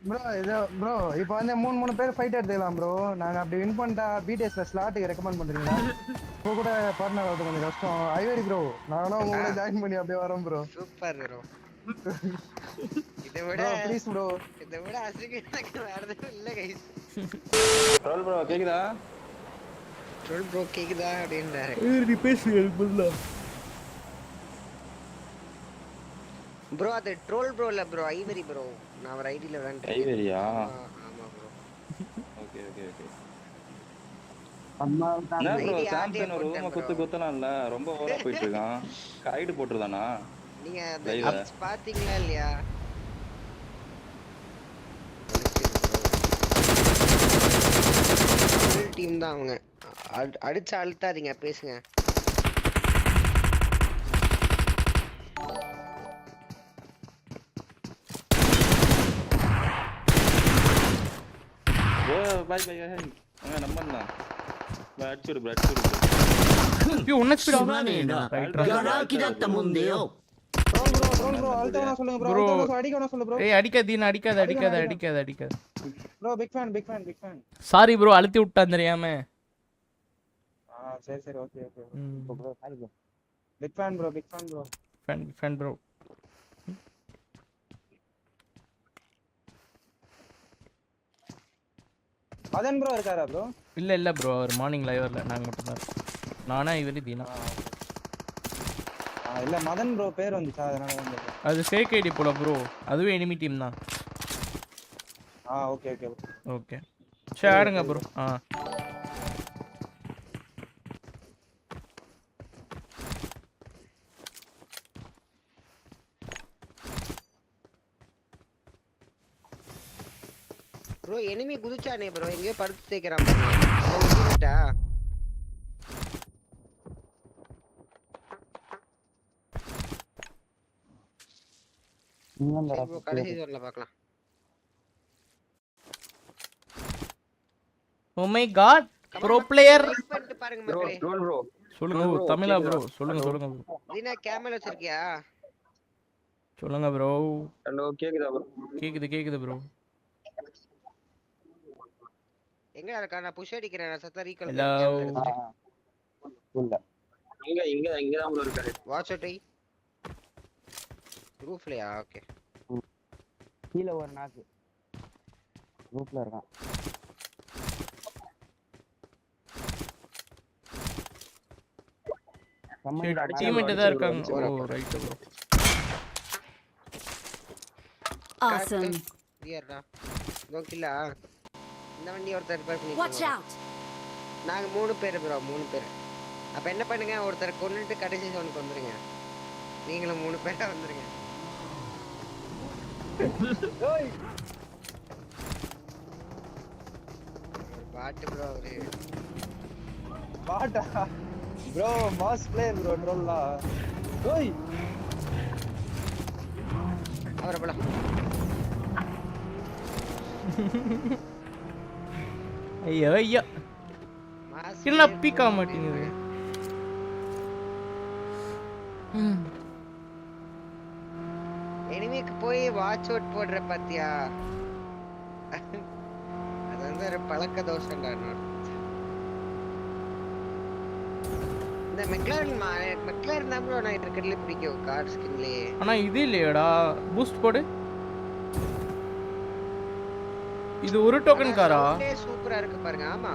Bro இது bro இப்போ வந்து 3 பேர் ஃபைட் எடுத்துக்கலாம் ப்ரோ. நாங்க அப்படி வின் பண்ணிட்டா பிடிஎஸ்ல ஸ்லாட்டுக்கு ரெக்கமெண்ட் பண்றீங்களா? இப்போ கூட பார்ட்னர் ஆகுது கொஞ்சம் கஷ்டம். ஐவரி ப்ரோ நானும் உங்க கூட ஜாயின் பண்ணி அப்படியே வரேன் ப்ரோ. Super bro. இதை விட ப்ரோ ப்ளீஸ் ப்ரோ. இதை விட அசிங்க வேற எதுவும் இல்லை கைஸ். ட்ரோல் ப்ரோ கேக்குதா? ட்ரோல் ப்ரோ கேக்குதா அப்படின்றாரு. நீ பேசுங்க புல்லா. ப்ரோ அது ட்ரோல் ப்ரோ இல்ல ப்ரோ, ஐவரி ப்ரோ. நான் அவர் ஐடில விளையாண்டேன். ஐவரியா? ஆமா ப்ரோ. Okay okay okay. அம்மா என்ன ப்ரோ சாம்சன் ஒரு ரூம குத்தலாம்ல, ரொம்ப ஓவரா போயிட்டு இருக்கான். கைடு போட்டுறதானா? நீங்க அந்த மேட்ச் பாத்தீங்களா இல்லையா? ஃபுல் டீம் தான் அவங்க. அடிச்சு அழுத்தாதீங்க, பேசுங்க. பை பை அங்க நம்பறலாம். அடிச்சுடு ப்ரோ அடிச்சுடு. ஐயோ உன்ன ஸ்பீடா ரைட் கராக்கி தத்த முந்தியோ. ப்ரோ அல்டவனா சொல்லுங்க ப்ரோ. அல்டவனா அடிக்கணும் சொல்லுங்க ப்ரோ. ஏய் அடிக்காதீனா அடிக்காத. Bro big fan. Sorry bro அழுத்தி விட்டான் தெரியாம. சரி okay bro sorry bro. Big fan bro. Fan bro. Madan bro இருக்காரா ப்ரோ? இல்ல ப்ரோ அவர் மார்னிங் லைவ் வரல, நாங்க மட்டும் தான். நானா இவரி தீனா. இல்ல மதன் ப்ரோ பேர் வந்துச்சு அதனால வந்து. அது ஃபேக் ஐடி போல ப்ரோ. அதுவே எனிமி டீம் தான். ஓகே ஓகே ஷேருங்க ப்ரோ. ப்ரோ எனிமி குதிச்சானே ப்ரோ, எங்கேயோ படுத்து தேய்க்கிறான் ப்ரோ. கடைசி ஜோன்ல பார்க்கலாம். Oh my god bro player. பாருங்க மக்களே. ட்ரோல் ப்ரோ சொல்லுங்க தமிழா ப்ரோ. சொல்லுங்க ப்ரோ. நீனா கேமல் வச்சிருக்கியா? சொல்லுங்க ப்ரோ. ஹலோ கேக்குதா ப்ரோ? கேக்குது ப்ரோ. எங்க இருக்கா? நான் புஷ் அடிக்கிறேன். நான் சத்தா ரீகால் இல்ல இங்க தான் ப்ரோ இருக்காரு. வாட்ச் அவுட் ஐ ரூஃப்லயா? ஓகே கீழ ஒரு நாக்கு ரூஃப்ல இருக்கான். டீம்மேட் தான் இருக்காங்க. Oh right bro. Awesome. வியர்டா கோகிலா. இந்த வண்டி ஒருத்தர் ரிப்பேர் பண்ணி. Watch out. நாங்க 3 பேர் ப்ரோ, 3 பேர். அப்ப என்ன பண்ணுங்க, ஒருத்தர் கொன்னுட்டு கடைசி ஜோனுக்கு வந்துருங்க. நீங்களும் 3 பேரா வந்துருங்க. ஓய் பாட்டு ப்ரோ அவரு. பாட்டா ப்ரோ மாஸ் பிளேயர் ப்ரோ ட்ரோல்லா. ஓய் அவரை போலாம். ஐயோ என்ன பீக்க மாட்டேங்குது. எனிமிக்கு போய் வாட்ச் அவுட் போடுற பாத்தியா? அது வந்து ஒரு பழக்க தோஷம்டா. இந்த மெக்லாரன் தான் ப்ரோ நான் இருக்கிறதுல பிடிக்கும் கார் ஸ்கின்லயே. ஆனா இது இல்லையடா பூஸ்ட் போடு. இது ஒரு டோக்கன் காரா? சூப்பரா இருக்கு பாருங்க. ஆமா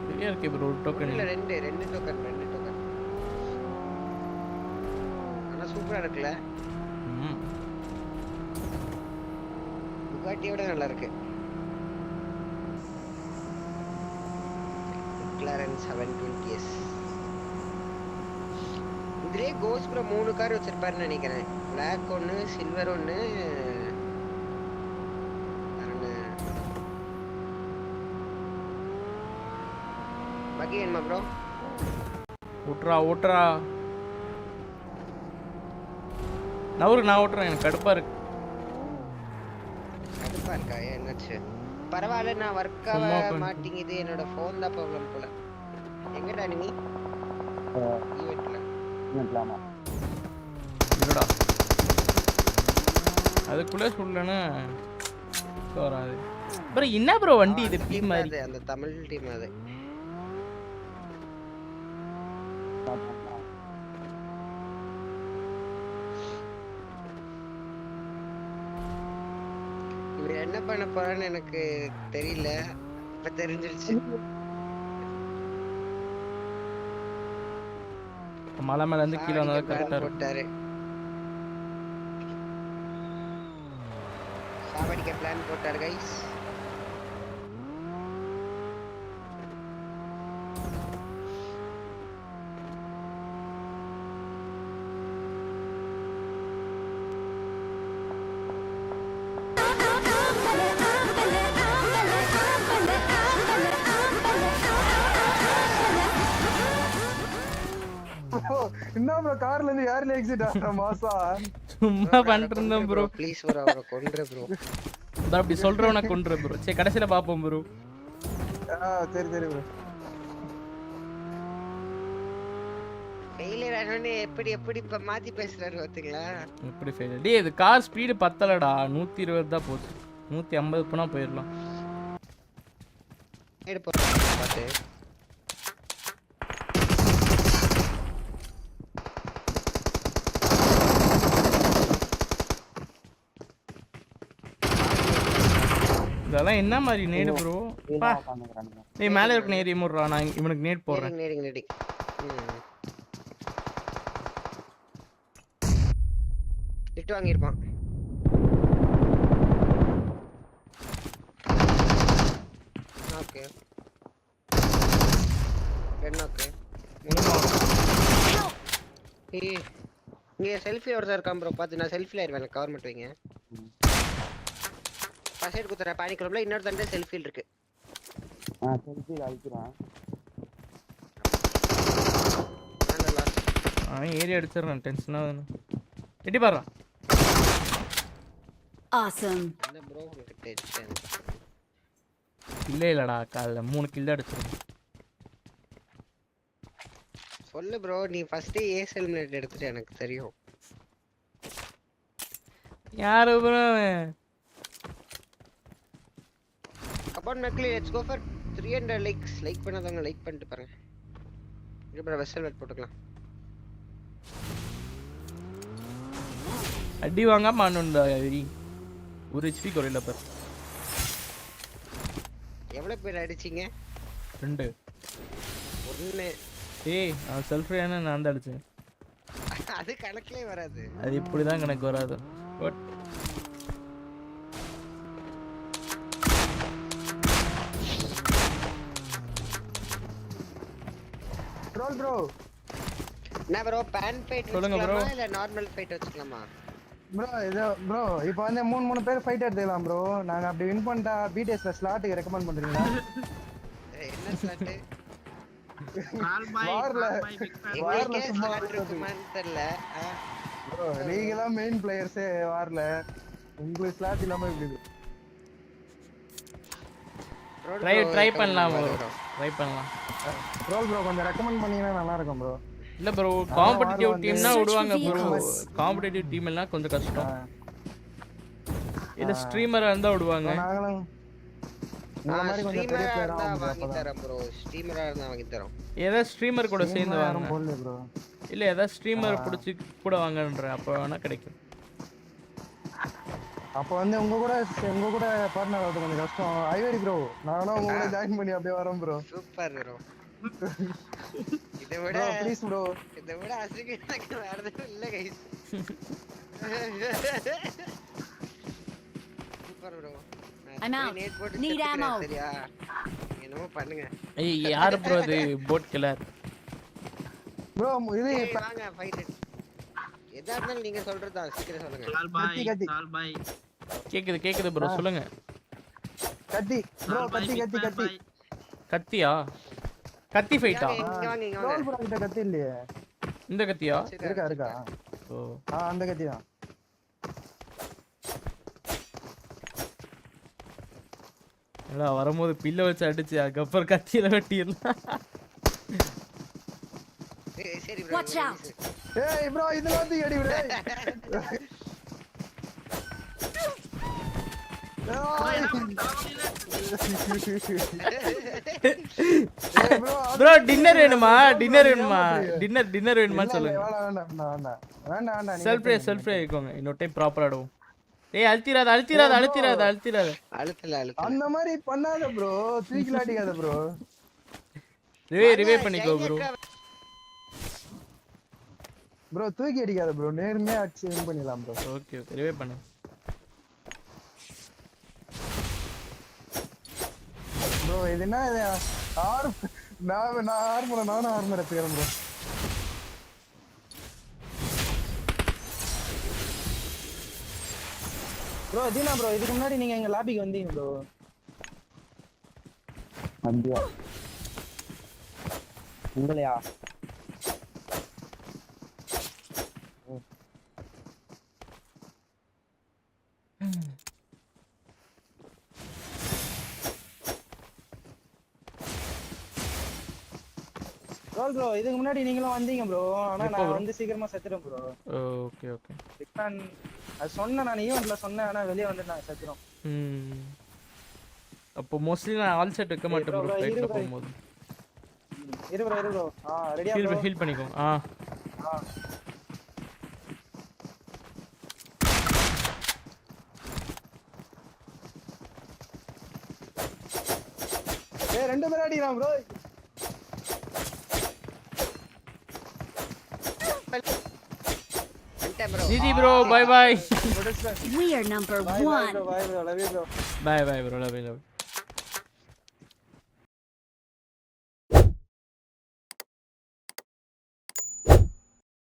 சரியா இருக்கு ப்ரோ. ஒரு டோக்கன் இல்ல ரெண்டு டோக்கன். ஆனா சூப்பரா இருக்குல. புகாட்டியோட நல்லா இருக்கு. McLaren 720S. இதுலயே கோஸ் ப்ரோ 3 கார் வச்சிருப்பாருன்னு நினைக்கிறேன். Black ஒன்னு, சில்வர் ஒன்னு, பக்கி வேணுமா ப்ரோ? ஓட்றா நான் ஓட்டுறேன். எனக்கு கடுப்பா இருக்கு. கடுப்பா இருக்கா? என்னாச்சு? பரவாயில்ல, நான் ஒர்க்காக மாட்டேங்குது. என்னோட ஃபோன் தான் ப்ராப்ளம் போல. எங்கடா நீ? ஈவென்ட்ல இல்லடா அதுக்குள்ளே சொல்லனா தூக்கம் வராது ப்ரோ. என்ன ப்ரோ வண்டி இது பீ மாதிரி? அது அந்த தமிழ் டீம் அது. இவர் என்ன பண்ண போறான்னு எனக்கு தெரியல. இப்ப தெரிஞ்சிருச்சு. மலை மேல இருந்து கீழே வந்தா கரெக்டா இருக்கும். போட்டாரு. சாவடிக்க பிளான் போட்டாரு கைஸ். என்ன ப்ரோ கார்ல இருந்து யாருல எக்ஸிட் ஆற மாசா? சும்மா பண்ணிட்டு இருந்தேன் ப்ரோ. ப்ளீஸ் ப்ரோ அவரை கொன்று ப்ரோ. அதான் அப்படி சொல்றவன கொன்று ப்ரோ. சரி கடைசில பாப்போம் ப்ரோ. சரி சரி ப்ரோ. ஃபெயிலியர் ஆனவனே எப்படி இப்ப மாத்தி பேசுறாரு பாத்தீங்களா? எப்படி ஃபெயில்? டேய் இது கார் ஸ்பீடு பத்தலடா. 120 தான் போச்சு. 150 போனா போயிடலாம். ஏடு போறாரு பாத்து. இதெல்லாம் என்ன மாதிரி நேடு ப்ரோ? பா டேய் மேல இருக்க நேரி மூடுறா. நான் இவனுக்கு நேட் போடுறேன். நேடி. இட்டு வாங்கிருப்பான். ஓகே. என்ன ஓகே. ஏய் இங்க செல்ஃபி ஒருத்தர் இருக்கான் ப்ரோ. பாத்து நான் செல்ஃபில ஆயிடுவேன். கவர் மட்டும் வைங்க. பசைட் குத்துற பானி கிளப்ல இன்னொரு தண்டை செல்ஃபில இருக்கு. செல்ஃபில அழிக்கிறான். ஏரியா அடிச்சிடறான். டென்ஷனா வேணும். எட்டி பாரு. Awesome. என்ன ப்ரோ உங்களுக்கு டென்ஷன்? இல்லடா கால்ல 3 கில் அடிச்சிருக்கேன். சொல்லு ப்ரோ. நீ ஃபர்ஸ்ட் ஏஸ் எலிமினேட் எடுத்துட்டு எனக்கு தெரியும். யாரு ப்ரோ? அப்பான் மெக்லி let's go for 300 likes. Like பண்ணாதவங்க லைக் பண்ணிட்டு பாருங்க. இது ப்ரோ வெஸ்டல் வெட் போட்டுக்கலாம். அடி வாங்க மானுண்டா வெரி. ஒரு HP குறையில பாரு. எவ்வளவு பேர் அடிச்சீங்க? 2. 1. ஏய் நான் செல்ஃப் ரேனா நான் தான் அடிச்சேன். அது கணக்குலயே வராது. அது இப்படி தான் கணக்கு வராது. But troll bro. என்ன ப்ரோ பேன் ஃபைட் சொல்லுங்க bro. வச்சுக்கலாமா இல்ல நார்மல் ஃபைட் வச்சுக்கலாமா? ப்ரோ இது ப்ரோ இப்போ வந்து 3 பேர் ஃபைட் எடுத்துக்கலாம் ப்ரோ. நாங்க அப்படி வின் பண்ணிட்டா பிடிஎஸ்ல ஸ்லாட்டுக்கு ரெக்கமெண்ட் பண்றீங்களா? என்ன ஸ்லாட்? வார்ல எங்களுக்கே ஸ்லாட் இருக்குமான்னு தெரியல. ப்ரோ நீங்க தான் மெயின் பிளேயர்ஸே வார்ல. உங்களுக்கு ஸ்லாட் இல்லாம எப்படி? ட்ரை பண்ணலாம் ப்ரோ. ட்ரை பண்ணலாம். ரோல் ப்ரோ கொஞ்சம் ரெக்கமெண்ட் பண்ணீங்கன்னா நல்லா இருக்கும் ப்ரோ. இல்ல ப்ரோ காம்படிட்டிவ் டீம்னா விடுவாங்க ப்ரோ. காம்படிட்டிவ் டீம்னா கொஞ்சம் கஷ்டம். இல்ல ஸ்ட்ரீமரா இருந்தா விடுவாங்க. நாங்களும் இந்த மாதிரி கொஞ்சம் பெரிய பிளேயரா வாங்கி தரோம் ப்ரோ. ஸ்ட்ரீமரா இருந்தா வாங்கி தரோம். ஏதா ஸ்ட்ரீமர் கூட சேர்ந்து வாங்க. போடல ப்ரோ. இல்ல ஏதா ஸ்ட்ரீமர் பிடிச்சி கூட வாங்கன்ற அப்ப வேணா கிடைக்கும். அப்ப வந்து உங்க கூட பார்ட்னர் ஆகிறது கொஞ்சம் கஷ்டம். ஐவரி ப்ரோ நானும் உங்க கூட ஜாயின் பண்ணி அப்படியே வரேன் ப்ரோ. Super bro. இதை விட ப்ளீஸ் ப்ரோ. இதை விட அசிங்க வேற எதுவும் இல்ல guys. Super bro. I'm out. Need ammo. சரியா? என்னமோ பண்ணுங்க. ஏய் யார் ப்ரோ இது போட் கில்லர்? ப்ரோ இது வாங்க ஃபைட். எதா இருந்தாலும் நீங்க சொல்றதா சீக்கிரம் சொல்லுங்க. சால் பாய். கேக்குது ப்ரோ சொல்லுங்க. கத்தி ப்ரோ கத்தி. கத்தியா? கத்தி ஃபைட்டா? இங்க வாங்க. ரோல் ப்ரோ கிட்ட கத்தி இல்லையே. இந்த கத்தியா? இருக்கா. ஓ அந்த கத்தி தான். எல்லாம் வரும்போது பில்ல வச்சு அடிச்சு அதுக்கப்புறம் கத்தியில வெட்டிடலாம். சரி ப்ரோ. Watch out. ஏய் ப்ரோ இதுல வந்து அடி விடு. ப்ரோ டின்னர் வேணுமா டின்னர் வேணுமா சொல்லுங்க வேண்டாம் செல்ஃப் ப்ரே இருக்கோங்க இன்னொரு டைம் ப்ராப்பரா ஆடுவோம். டேய் அழுத்திராத அழுத்தல அந்த மாதிரி பண்ணாத ப்ரோ, தூக்கி அடிக்காத ப்ரோ. ரிவே பண்ணிக்கோ ப்ரோ. ப்ரோ தூக்கி அடிக்காத ப்ரோ, நேர்மையா அடிச்சு வின் பண்ணிடலாம் ப்ரோ. ஓகே ரிவே பண்ணு ப்ரோ. இது என்ன இது நானும் ஆர்மர் எடுத்துக்கிறேன் ப்ரோ. ப்ரோ தீனா ப்ரோ, இதுக்கு முன்னாடி நீங்க எங்க லாபிக்கு வந்தீங்க ப்ரோ. அப்படியா? உங்களையா? ப்ரோ இதுக்கு முன்னாடி நீங்களும் வந்தீங்க ப்ரோ. ஆனா நான் வந்து சீக்கிரமா செத்துறேன் ப்ரோ. ஓகே அது சொன்னேன், நான் ஈவென்ட்ல சொன்னேன், ஆனா வெளிய வந்து நான் செத்துறோம். அப்போ மோஸ்ட்லி நான் ஆல் செட் வைக்க மாட்டேன் ப்ரோ ஃபைட்ல போகும்போது. இரு ப்ரோ. ரெடியா ப்ரோ? ஹீல் பண்ணிக்கோ. ஏய் ரெண்டு பேர் அடிறான் bro. GG bro, bye bye. We are number 1. Bye bro, love you bro. Bye bro, love you.